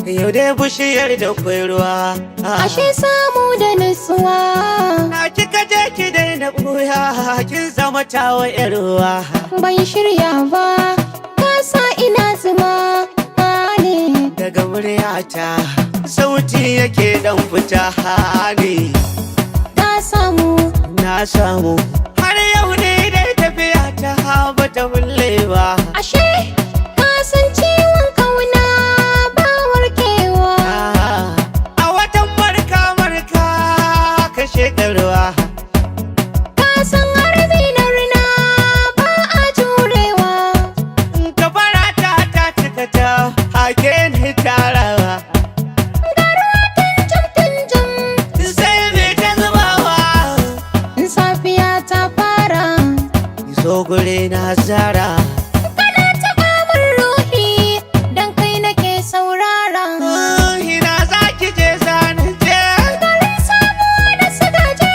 Yau dai bishiyar da kwai ruwa. Ashe samu da nutsuwa. Na kika je ki daina ɓuya, kin zama tawa ƴar ruwa. Ban shirya ba, ka sa ina zuma ne. Daga muryata sauti yake dan fita ne. Na samu har yau ne dai tafiya ta ba ta bulle ba. Ashe ka san ciwon kauna ba warkewa. A watan marka ka shekarwa. Ka san harbi na rina ba a jurewa. Gabara ta cika ta hake ni tarawa. Garuwa tunjum sai me ta zubawa. Safiya ta fara. Zo gure na zara. Kana taɓa min ruhi dan kai nake saurara. Ina za ki je zanen je. Garin samuwa da sagaje.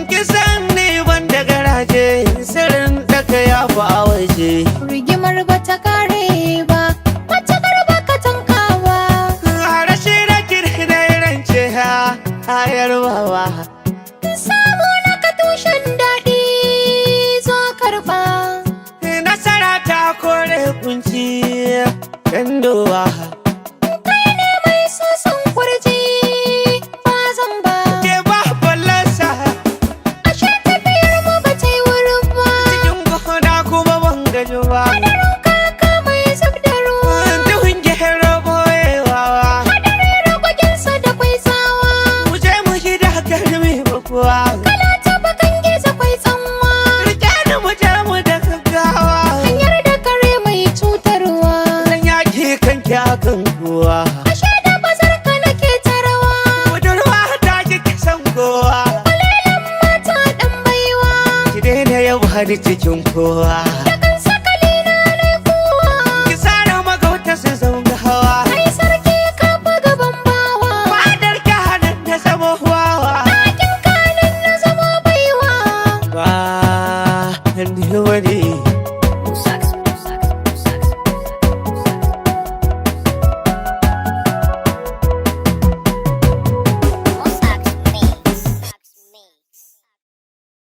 Ki san ni ban da garaje, sirrin daga ya fi a waje. Rigimar ba ta kare ba, wata garba ka tankawa. Rashi da kirki da rance hayar bawa. Samu na ka tushen daɗi zo karɓa. Nasara ta kore kunci gandowa. Kai ne mai soson kurji ba zan ba. Ke ba ballasa Ashe tafiyar mu ba ta yi wurin ba. cikin gona kuma ban gaji ba. Hadarin kaka mai zub da ruwa. Duhun gero boyewa. Hadari ragwagensa da kwai tsawa. Mu je mu gida garmi bakuwa. Kala ta bakan gizo kwai tsanwa. Rike ni mu je mu da gaggawa. Hanyar da kare mai cutarwa. Zan yaki kanki akan kowa. Ashe da bazar ka nake tarawa. Budurwa ta kike san kowa. Kwalelan mata ɗan baiwa. Ki daina yau har cikin kowa.